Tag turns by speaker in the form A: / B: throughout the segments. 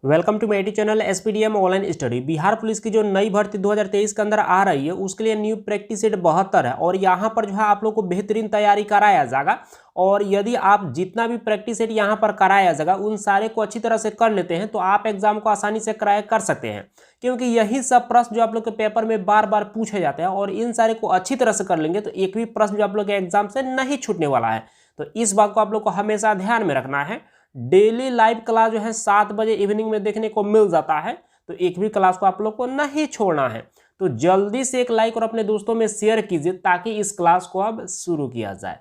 A: Welcome to मेटी channel SPDM online study. Bihar police की जो नई भर्ती 2023 के अंदर आ रही है उसके लिए न्यू प्रैक्टिस सेट 72 है और यहाँ पर जो है आप लोग को बेहतरीन तैयारी कराया जाएगा। और यदि आप जितना भी प्रैक्टिस सेट यहाँ पर कराया जाएगा उन सारे को अच्छी तरह से कर लेते हैं तो आप एग्जाम को आसानी से क्रैक कर सकते हैं, क्योंकि यही सब प्रश्न जो आप लोग के पेपर में बार बार पूछे जाते हैं और इन सारे को अच्छी तरह से कर लेंगे तो एक भी प्रश्न जो आप लोग के एग्जाम से नहीं छूटने वाला है। तो इस बात को आप लोग को हमेशा ध्यान में रखना है। डेली लाइव क्लास जो है 7 बजे इवनिंग में देखने को मिल जाता है, तो एक भी क्लास को आप लोग को नहीं छोड़ना है। तो जल्दी से एक लाइक और अपने दोस्तों में शेयर कीजिए ताकि इस क्लास को अब शुरू किया जाए।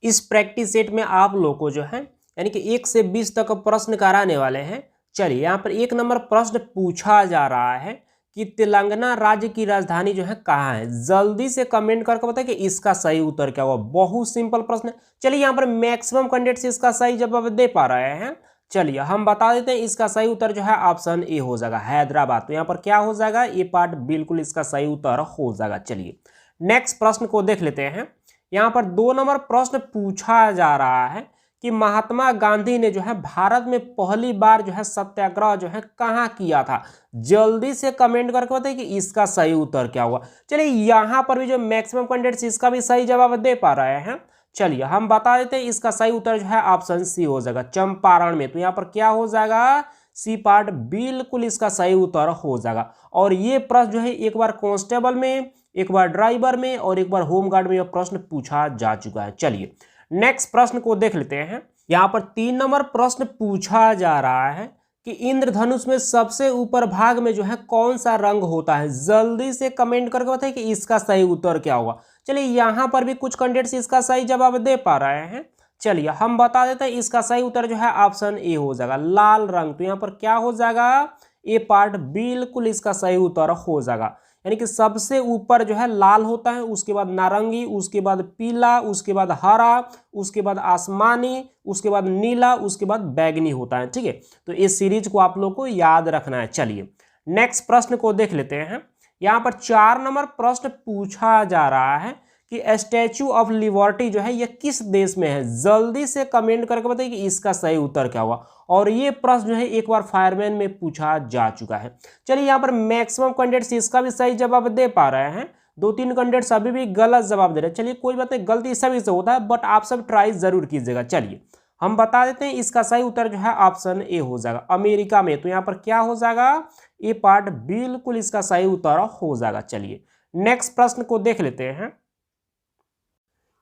A: इस प्रैक्टिस सेट में आप लोग को जो है यानी कि 1 से 20 तक प्रश्न कराने वाले हैं। चलिए यहाँ पर 1 नंबर प्रश्न पूछा जा रहा है कि तेलंगाना राज्य की राजधानी जो है कहाँ है। जल्दी से कमेंट करके बताइए कि इसका सही उत्तर क्या हुआ। बहुत सिंपल प्रश्न है। चलिए यहाँ पर मैक्सिमम कैंडिडेट्स इसका सही जवाब दे पा रहे हैं। चलिए हम बता देते हैं, इसका सही उत्तर जो है ऑप्शन ए हो जाएगा, हैदराबाद। तो यहाँ पर क्या हो जाएगा, ये पार्ट बिल्कुल इसका सही उत्तर हो जाएगा। चलिए नेक्स्ट प्रश्न को देख लेते हैं। यहाँ पर 2 नंबर प्रश्न पूछा जा रहा है कि महात्मा गांधी ने जो है भारत में पहली बार जो है सत्याग्रह जो है कहाँ किया था। जल्दी से कमेंट करके बताइए कि इसका सही उत्तर क्या हुआ। चलिए यहाँ पर भी जो मैक्सिमम कैंडिडेट्स इसका भी सही जवाब दे पा रहे हैं। चलिए हम बता देते हैं, इसका सही उत्तर जो है ऑप्शन सी हो जाएगा, चंपारण में। तो यहाँ पर क्या हो जाएगा, सी पार्ट बिल्कुल इसका सही उत्तर हो जाएगा। और ये प्रश्न जो है एक बार कांस्टेबल में, एक बार ड्राइवर में और एक बार होमगार्ड में यह प्रश्न पूछा जा चुका है। चलिए नेक्स्ट प्रश्न को देख लेते हैं। यहाँ पर 3 नंबर प्रश्न पूछा जा रहा है कि इंद्रधनुष में सबसे ऊपर भाग में जो है कौन सा रंग होता है। जल्दी से कमेंट करके बताइए कि इसका सही उत्तर क्या होगा। चलिए यहाँ पर भी कुछ कैंडिडेट्स इसका सही जवाब दे पा रहे हैं। चलिए हम बता देते हैं, इसका सही उत्तर जो है ऑप्शन ए हो जाएगा, लाल रंग। तो यहाँ पर क्या हो जाएगा, ए पार्ट बिल्कुल इसका सही उत्तर हो जाएगा। यानी कि सबसे ऊपर जो है लाल होता है, उसके बाद नारंगी, उसके बाद पीला, उसके बाद हरा, उसके बाद आसमानी, उसके बाद नीला, उसके बाद बैगनी होता है। ठीक है, तो इस सीरीज को आप लोग को याद रखना है। चलिए नेक्स्ट प्रश्न को देख लेते हैं। यहाँ पर 4 नंबर प्रश्न पूछा जा रहा है कि स्टैचू ऑफ लिबर्टी जो है यह किस देश में है। जल्दी से कमेंट करके बताइए कि इसका सही उत्तर क्या हुआ। और ये प्रश्न जो है एक बार फायरमैन में पूछा जा चुका है। चलिए यहाँ पर मैक्सिमम कैंडिडेट्स इसका भी सही जवाब दे पा रहे हैं, 2-3 कैंडिडेट्स अभी भी गलत जवाब दे रहे हैं। चलिए कोई बात नहीं, गलती सभी से होता है, बट आप सब ट्राई जरूर कीजिएगा। चलिए हम बता देते हैं, इसका सही उत्तर जो है ऑप्शन ए हो जाएगा, अमेरिका में। तो यहाँ पर क्या हो जाएगा, ए पार्ट बिल्कुल इसका सही उत्तर हो जाएगा। चलिए नेक्स्ट प्रश्न को देख लेते हैं।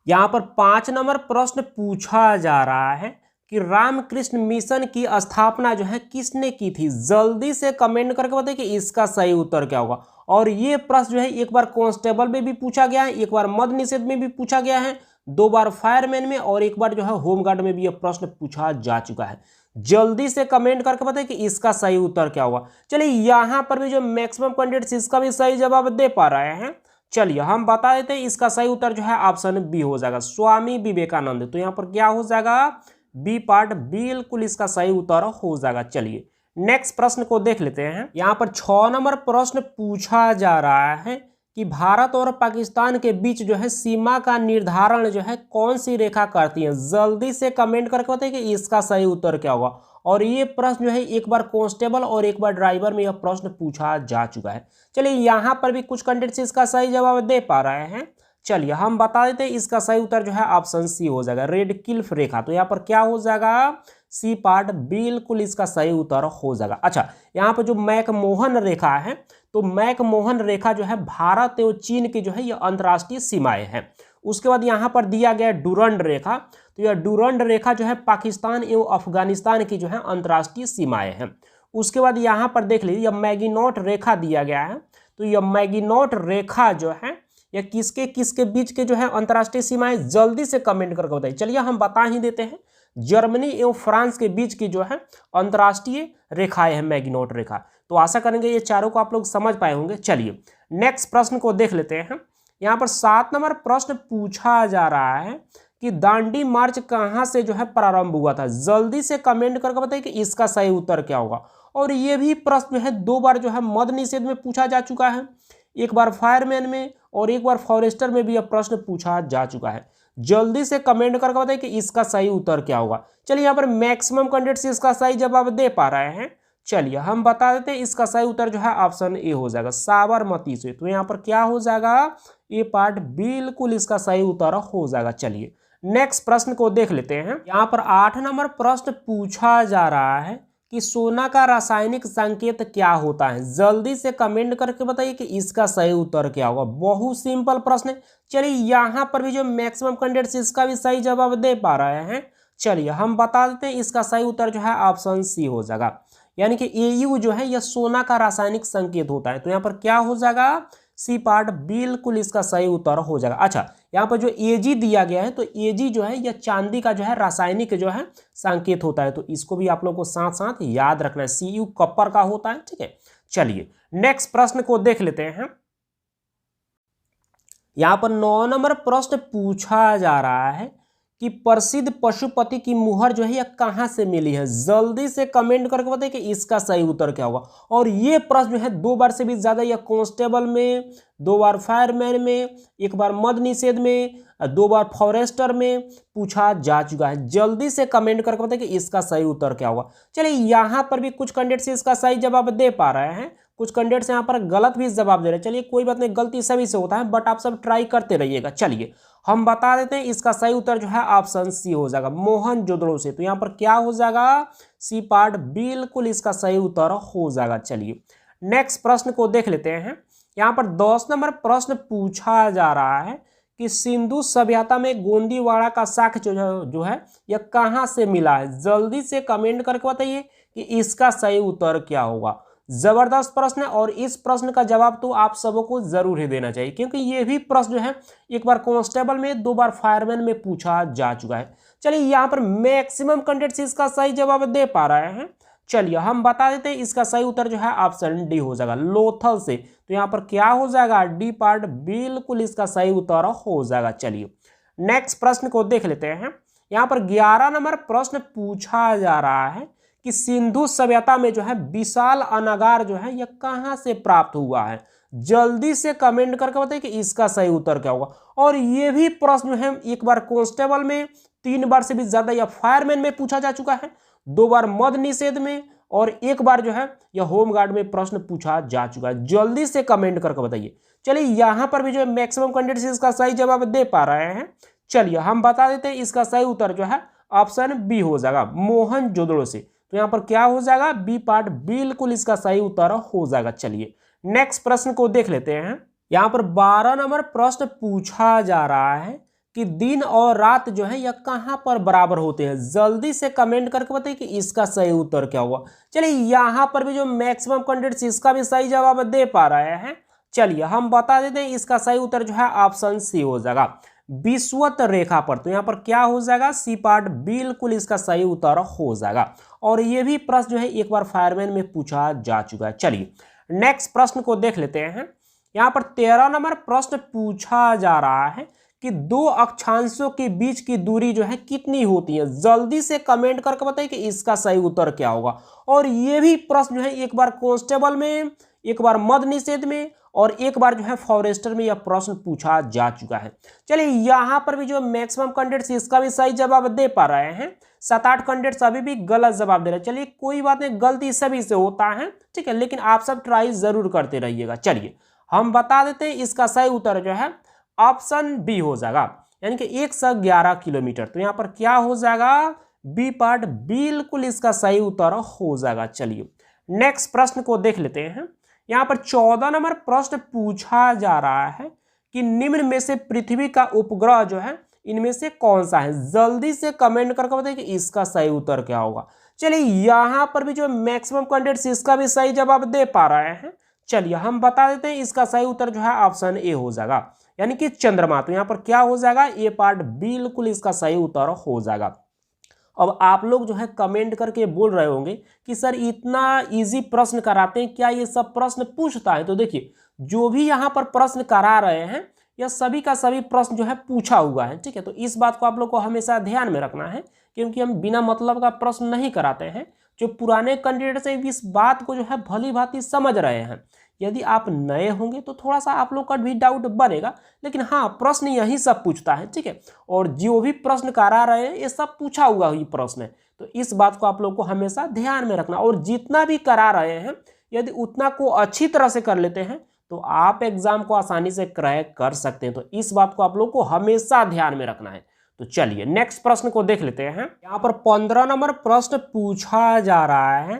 A: यहाँ पर 5 नंबर प्रश्न पूछा जा रहा है कि रामकृष्ण मिशन की स्थापना जो है किसने की थी। जल्दी से कमेंट करके बताइए कि इसका सही उत्तर क्या होगा। और ये प्रश्न जो है एक बार कांस्टेबल में भी पूछा गया है, एक बार मद्य निषेध में भी पूछा गया है, 2 बार फायरमैन में और एक बार जो है होमगार्ड में भी यह प्रश्न पूछा जा चुका है। जल्दी से कमेंट करके बताइए कि इसका सही उत्तर क्या होगा। चलिए यहाँ पर भी जो मैक्सिमम कैंडिडेट्स इसका भी सही जवाब दे पा रहे हैं। चलिए हम बता देते हैं, इसका सही उत्तर जो है ऑप्शन बी हो जाएगा, स्वामी विवेकानंद। तो यहाँ पर क्या हो जाएगा, बी पार्ट बिल्कुल इसका सही उत्तर हो जाएगा। चलिए नेक्स्ट प्रश्न को देख लेते हैं। यहाँ पर 6 नंबर प्रश्न पूछा जा रहा है कि भारत और पाकिस्तान के बीच जो है सीमा का निर्धारण जो है कौन सी रेखा करती है। जल्दी से कमेंट करके बताइए कि इसका सही उत्तर क्या होगा। और ये प्रश्न जो है एक बार कांस्टेबल और एक बार ड्राइवर में यह प्रश्न पूछा जा चुका है। चलिए यहाँ पर भी कुछ कैंडिडेट्स इसका सही जवाब दे पा रहे हैं। चलिए हम बता देते हैं, इसका सही उत्तर जो है ऑप्शन सी हो जाएगा, रेड क्लिफ रेखा। तो यहाँ पर क्या हो जाएगा, सी पार्ट बिल्कुल इसका सही उत्तर हो जाएगा। अच्छा, यहाँ पर जो मैकमोहन रेखा है, तो मैकमोहन रेखा जो है भारत एवं चीन की जो है यह अंतर्राष्ट्रीय सीमाएं हैं। उसके बाद यहाँ पर दिया गया डुरंड रेखा, तो यह डुरंड रेखा जो है पाकिस्तान एवं अफगानिस्तान की जो है अंतर्राष्ट्रीय सीमाएं हैं। उसके बाद यहाँ पर देख लीजिए, यह मैगिनोट रेखा दिया गया है। तो यह मैगिनोट रेखा जो है यह किसके किसके बीच के जो है अंतर्राष्ट्रीय सीमाएं। जल्दी से कमेंट करके बताइए। चलिए हम बता ही देते हैं, जर्मनी एवं फ्रांस के बीच की जो है अंतर्राष्ट्रीय रेखाएं हैं मैगिनोट रेखा। तो आशा करेंगे ये चारों को आप लोग समझ पाए होंगे। चलिए नेक्स्ट प्रश्न को देख लेते हैं। यहाँ पर 7 नंबर प्रश्न पूछा जा रहा है कि दांडी मार्च कहाँ से जो है प्रारंभ हुआ था। जल्दी से कमेंट करके बताइए कि इसका सही उत्तर क्या होगा। और ये भी प्रश्न जो है 2 बार जो है मद्य निषेध में पूछा जा चुका है, एक बार फायरमैन में और एक बार फॉरेस्टर में भी यह प्रश्न पूछा जा चुका है। जल्दी से कमेंट करके बताइए कि इसका सही उत्तर क्या होगा। चलिए यहाँ पर मैक्सिमम कैंडिडेट्स इसका सही जवाब दे पा रहे हैं। चलिए हम बता देते हैं, इसका सही उत्तर जो है ऑप्शन ए हो जाएगा, साबरमती से। तो यहाँ पर क्या हो जाएगा, ये पार्ट बिल्कुल इसका सही उत्तर हो जाएगा। चलिए नेक्स्ट प्रश्न को देख लेते हैं। यहाँ पर 8 नंबर प्रश्न पूछा जा रहा है कि सोना का रासायनिक संकेत क्या होता है। जल्दी से कमेंट करके बताइए कि इसका सही उत्तर क्या होगा। बहुत सिंपल प्रश्न है। चलिए यहाँ पर भी जो मैक्सिमम कैंडिडेट्स इसका भी सही जवाब दे पा रहे हैं। चलिए हम बता देते हैं, इसका सही उत्तर जो है ऑप्शन सी हो जाएगा, यानी कि एयू जो है यह सोना का रासायनिक संकेत होता है। तो यहाँ पर क्या हो जाएगा, सी पार्ट बिल्कुल इसका सही उत्तर हो जाएगा। अच्छा, यहाँ पर जो एजी दिया गया है, तो एजी जो है यह चांदी का जो है रासायनिक जो है संकेत होता है। तो इसको भी आप लोगों को साथ साथ याद रखना है, सीयू कॉपर का होता है। ठीक है, चलिए नेक्स्ट प्रश्न को देख लेते हैं। यहाँ पर 9 नंबर प्रश्न पूछा जा रहा है कि प्रसिद्ध पशुपति की मुहर जो है यह कहाँ से मिली है। जल्दी से कमेंट करके बताइए कि इसका सही उत्तर क्या होगा। और ये प्रश्न जो है 2 बार से भी ज्यादा, या कांस्टेबल में 2 बार, फायरमैन में 1 बार, मद निषेध में 2 बार, फॉरेस्टर में पूछा जा चुका है। जल्दी से कमेंट करके बताइए कि इसका सही उत्तर क्या होगा। चलिए यहाँ पर भी कुछ कैंडिडेट्स इसका सही जवाब दे पा रहे हैं, कुछ कैंडिडेट्स यहाँ पर गलत भी जवाब दे रहे हैं। चलिए कोई बात नहीं, गलती सभी से होता है, बट आप सब ट्राई करते रहिएगा। चलिए हम बता देते हैं, इसका सही उत्तर जो है ऑप्शन सी हो जाएगा, मोहनजोदड़ो से। तो यहाँ पर क्या हो जाएगा, सी पार्ट बिल्कुल इसका सही उत्तर हो जाएगा। चलिए नेक्स्ट प्रश्न को देख लेते हैं। यहाँ पर 10 नंबर प्रश्न पूछा जा रहा है कि सिंधु सभ्यता में गोंदीवाड़ा का साक्ष्य जो है यह कहाँ से मिला है। जल्दी से कमेंट करके बताइए कि इसका सही उत्तर क्या होगा। जबरदस्त प्रश्न है, और इस प्रश्न का जवाब तो आप सबों को जरूर ही देना चाहिए, क्योंकि ये भी प्रश्न जो है 1 बार कांस्टेबल में, 2 बार फायरमैन में पूछा जा चुका है। चलिए यहाँ पर मैक्सिमम कैंडिडेट्स इसका सही जवाब दे पा रहे हैं। चलिए हम बता देते हैं, इसका सही उत्तर जो है ऑप्शन डी हो जाएगा, लोथल से। तो यहाँ पर क्या हो जाएगा, डी पार्ट बिल्कुल इसका सही उत्तर हो जाएगा। चलिए नेक्स्ट प्रश्न को देख लेते हैं। यहाँ पर 11 नंबर प्रश्न पूछा जा रहा है कि सिंधु सभ्यता में जो है विशाल अनागार जो है यह कहाँ से प्राप्त हुआ है। जल्दी से कमेंट करके बताइए कि इसका सही उत्तर क्या होगा। और ये भी प्रश्न जो है 1 बार कांस्टेबल में, 3 बार से भी ज्यादा या फायरमैन में पूछा जा चुका है, 2 बार मद निषेध में, और 1 बार जो है यह होमगार्ड में प्रश्न पूछा जा चुका है। जल्दी से कमेंट करके बताइए। चलिए यहाँ पर भी जो है मैक्सिमम कैंडिडेट्स इसका सही जवाब दे पा रहे हैं। चलिए हम बता देते हैं, इसका सही उत्तर जो है ऑप्शन बी हो जाएगा, मोहनजोदड़ो से। तो यहाँ पर क्या हो जाएगा, बी पार्ट बिल्कुल इसका सही उत्तर हो जाएगा। चलिए नेक्स्ट प्रश्न को देख लेते हैं। यहाँ पर 12 नंबर प्रश्न पूछा जा रहा है कि दिन और रात जो है यह कहाँ पर बराबर होते हैं। जल्दी से कमेंट करके बताइए कि इसका सही उत्तर क्या होगा। चलिए यहाँ पर भी जो मैक्सिमम कैंडिडेट्स इसका भी सही जवाब दे पा रहे हैं। चलिए हम बता देते हैं, इसका सही उत्तर जो है ऑप्शन सी हो जाएगा, विषुवत रेखा पर। तो यहाँ पर क्या हो जाएगा, सी पार्ट बिल्कुल इसका सही उत्तर हो जाएगा। और ये भी प्रश्न जो है 1 बार फायरमैन में पूछा जा चुका है। चलिए नेक्स्ट प्रश्न को देख लेते हैं। यहाँ पर 13 नंबर प्रश्न पूछा जा रहा है कि 2 अक्षांशों के बीच की दूरी जो है कितनी होती है। जल्दी से कमेंट करके बताइए कि इसका सही उत्तर क्या होगा। और ये भी प्रश्न जो है 1 बार कांस्टेबल में, 1 बार मद निषेध में, और 1 बार जो है फॉरेस्टर में यह प्रश्न पूछा जा चुका है। चलिए यहाँ पर भी जो मैक्सिमम कैंडिडेट्स इसका भी सही जवाब दे पा रहे हैं। 7-8 कैंडिडेट्स अभी भी गलत जवाब दे रहे हैं। चलिए कोई बात नहीं, गलती सभी से होता है, ठीक है, लेकिन आप सब ट्राई जरूर करते रहिएगा। चलिए हम बता देते हैं, इसका सही उत्तर जो है ऑप्शन बी हो जाएगा, यानी कि 111 किलोमीटर। तो यहाँ पर क्या हो जाएगा, बी पार्ट बिल्कुल इसका सही उत्तर हो जाएगा। चलिए नेक्स्ट प्रश्न को देख लेते हैं। यहाँ पर 14 नंबर प्रश्न पूछा जा रहा है कि निम्न में से पृथ्वी का उपग्रह जो है इनमें से कौन सा है। जल्दी से कमेंट करके बताइए कि इसका सही उत्तर क्या होगा। चलिए यहाँ पर भी जो मैक्सिमम कैंडिडेट्स इसका भी सही जवाब दे पा रहे हैं। चलिए हम बता देते हैं, इसका सही उत्तर जो है ऑप्शन ए हो जाएगा, यानी कि चंद्रमा। तो यहाँ पर क्या हो जाएगा, ए पार्ट बिल्कुल इसका सही उत्तर हो जाएगा। अब आप लोग जो है कमेंट करके बोल रहे होंगे कि सर इतना इजी प्रश्न कराते हैं, क्या ये सब प्रश्न पूछता है। तो देखिए, जो भी यहाँ पर प्रश्न करा रहे हैं यह सभी का सभी प्रश्न जो है पूछा हुआ है, ठीक है। तो इस बात को आप लोग को हमेशा ध्यान में रखना है, क्योंकि हम बिना मतलब का प्रश्न नहीं कराते हैं। जो पुराने कैंडिडेट्स हैं इस बात को जो है भली भांति समझ रहे हैं। यदि आप नए होंगे तो थोड़ा सा आप लोग का भी डाउट बनेगा, लेकिन हाँ प्रश्न यही सब पूछता है, ठीक है। और जो भी प्रश्न करा रहे हैं ये सब पूछा हुआ ही प्रश्न है। तो इस बात को आप लोग को हमेशा ध्यान में रखना। और जितना भी करा रहे हैं यदि उतना को अच्छी तरह से कर लेते हैं तो आप एग्जाम को आसानी से क्रैक कर सकते हैं। तो इस बात को आप लोग को हमेशा ध्यान में रखना है। तो चलिए नेक्स्ट प्रश्न को देख लेते हैं। यहाँ पर 15 नंबर प्रश्न पूछा जा रहा है,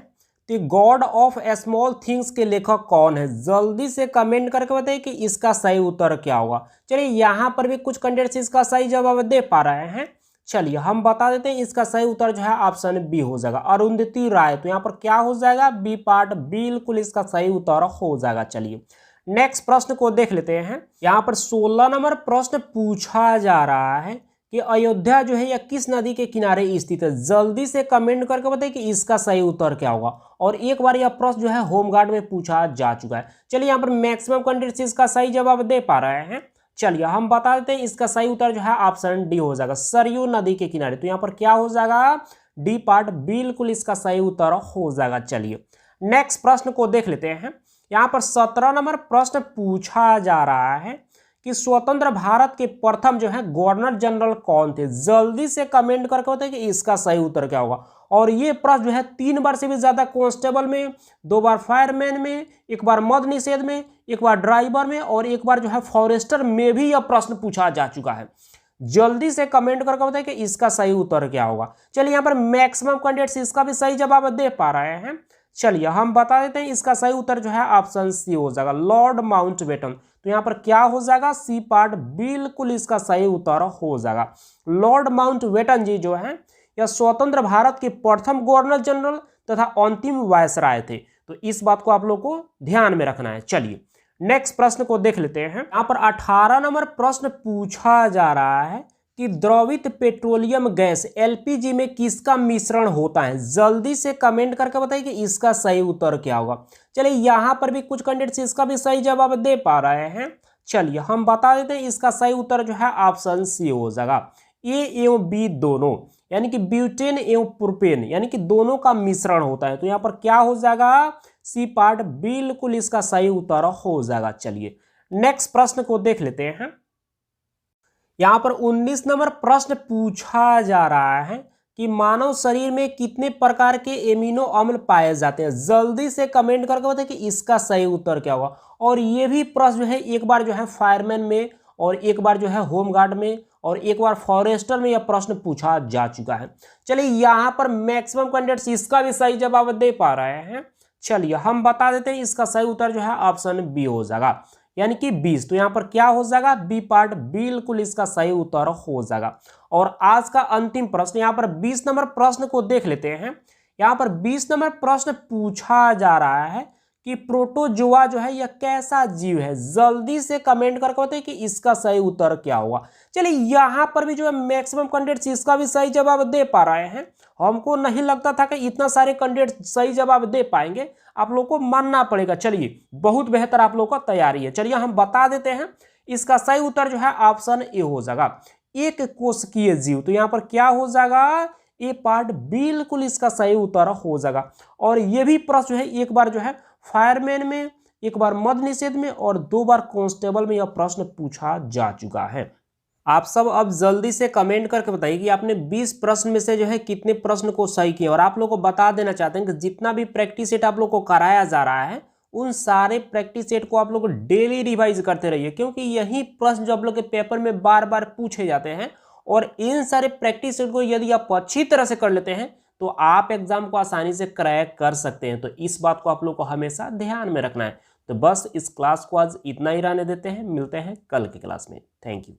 A: the God of small things के लेखक कौन है? जल्दी से कमेंट करके बताइए कि इसका सही उत्तर क्या होगा। चलिए यहाँ पर भी कुछ कैंडिडेट्स इसका सही जवाब दे पा रहे हैं। चलिए हम बता देते हैं, इसका सही उत्तर जो है ऑप्शन बी हो जाएगा, अरुंधति राय। तो यहाँ पर क्या हो जाएगा? बी पार्ट बिल्कुल इसका सही उत्तर हो जाएगा। चलिए नेक्स्ट प्रश्न को देख लेते हैं। यहाँ पर 16 नंबर प्रश्न पूछा जा रहा है कि अयोध्या जो है यह किस नदी के किनारे स्थित है? जल्दी से कमेंट करके बताइए कि इसका सही उत्तर क्या होगा। और एक बार यह प्रश्न जो है होमगार्ड में पूछा जा चुका है। चलिए यहाँ पर मैक्सिमम कैंडिडेट्स इसका सही जवाब दे पा रहे हैं। चलिए हम बता देते हैं, इसका सही उत्तर जो है ऑप्शन डी हो जाएगा, सरयू नदी के किनारे। तो यहाँ पर क्या हो जाएगा? डी पार्ट बिल्कुल इसका सही उत्तर हो जाएगा। चलिए नेक्स्ट प्रश्न को देख लेते हैं। यहाँ पर 17 नंबर प्रश्न पूछा जा रहा है कि स्वतंत्र भारत के प्रथम जो है गवर्नर जनरल कौन थे? जल्दी से कमेंट करके बताइए कि इसका सही उत्तर क्या होगा। और ये प्रश्न जो है 3 बार से भी ज्यादा कांस्टेबल में, 2 बार फायरमैन में, 1 बार मद निषेध में, 1 बार ड्राइवर में और 1 बार जो है फॉरेस्टर में भी यह प्रश्न पूछा जा चुका है। जल्दी से कमेंट करके बताइए कि इसका सही उत्तर क्या होगा। चलिए यहाँ पर मैक्सिमम कैंडिडेट्स इसका भी सही जवाब दे पा रहे हैं। चलिए हम बता देते हैं, इसका सही उत्तर जो है ऑप्शन सी हो जाएगा, लॉर्ड माउंटबेटन। तो यहाँ पर क्या हो जाएगा? सी पार्ट बिल्कुल इसका सही उत्तर हो जाएगा। लॉर्ड माउंटबेटन जी जो है यह स्वतंत्र भारत के प्रथम गवर्नर जनरल तथा अंतिम वायसराय थे। तो इस बात को आप लोग को ध्यान में रखना है। चलिए नेक्स्ट प्रश्न को देख लेते हैं। यहाँ पर 18 नंबर प्रश्न पूछा जा रहा है कि द्रवित पेट्रोलियम गैस एलपीजी में किसका मिश्रण होता है? जल्दी से कमेंट करके बताइए कि इसका सही उत्तर क्या होगा। चलिए यहाँ पर भी कुछ कैंडिडेट्स इसका भी सही जवाब दे पा रहे हैं। चलिए हम बता देते हैं, इसका सही उत्तर जो है ऑप्शन सी हो जाएगा, ए एवं बी दोनों, यानी कि ब्यूटेन एवं प्रोपेन, यानी कि दोनों का मिश्रण होता है। तो यहाँ पर क्या हो जाएगा? सी पार्ट बिल्कुल इसका सही उत्तर हो जाएगा। चलिए नेक्स्ट प्रश्न को देख लेते हैं। यहाँ पर 19 नंबर प्रश्न पूछा जा रहा है कि मानव शरीर में कितने प्रकार के एमिनो अम्ल पाए जाते हैं? जल्दी से कमेंट करके बताइए कि इसका सही उत्तर क्या होगा। और ये भी प्रश्न जो है 1 बार जो है फायरमैन में और 1 बार जो है होमगार्ड में और 1 बार फॉरेस्टर में यह प्रश्न पूछा जा चुका है। चलिए यहाँ पर मैक्सिमम कैंडिडेट्स इसका भी सही जवाब दे पा रहे हैं। चलिए हम बता देते हैं, इसका सही उत्तर जो है ऑप्शन बी हो जाएगा, यानी कि 20। तो यहाँ पर क्या हो जाएगा? बी पार्ट बिल्कुल इसका सही उत्तर हो जाएगा। और आज का अंतिम प्रश्न, यहाँ पर 20 नंबर प्रश्न को देख लेते हैं। यहाँ पर 20 नंबर प्रश्न पूछा जा रहा है कि प्रोटोजोआ जो है यह कैसा जीव है? जल्दी से कमेंट करके बताइए कि इसका सही उत्तर क्या होगा। चलिए यहाँ पर भी जो है मैक्सिमम कैंडिडेट्स इसका भी सही जवाब दे पा रहे हैं। हमको नहीं लगता था कि इतना सारे कैंडिडेट्स सही जवाब दे पाएंगे, आप लोग को मानना पड़ेगा। चलिए बहुत बेहतर आप लोग का तैयारी है। चलिए हम बता देते हैं, इसका सही उत्तर जो है ऑप्शन ए हो जाएगा, एक कोशिकीय जीव। तो यहाँ पर क्या हो जाएगा? ए पार्ट बिल्कुल इसका सही उत्तर हो जाएगा। और ये भी प्रश्न जो है 1 बार जो है फायरमैन में, 1 बार मद निषेध में और 2 बार कांस्टेबल में यह प्रश्न पूछा जा चुका है। आप सब अब जल्दी से कमेंट करके बताइए कि आपने 20 प्रश्न में से जो है कितने प्रश्न को सही किए। और आप लोग को बता देना चाहते हैं कि जितना भी प्रैक्टिस सेट आप लोग को कराया जा रहा है उन सारे प्रैक्टिस सेट को आप लोग डेली रिवाइज करते रहिए, क्योंकि यही प्रश्न जो आप लोग के पेपर में बार बार पूछे जाते हैं। और इन सारे प्रैक्टिस सेट को यदि आप अच्छी तरह से कर लेते हैं तो आप एग्जाम को आसानी से क्रैक कर सकते हैं। तो इस बात को आप लोग को हमेशा ध्यान में रखना है। तो बस इस क्लास को आज इतना ही रहने देते हैं, मिलते हैं कल की क्लास में। Thank you.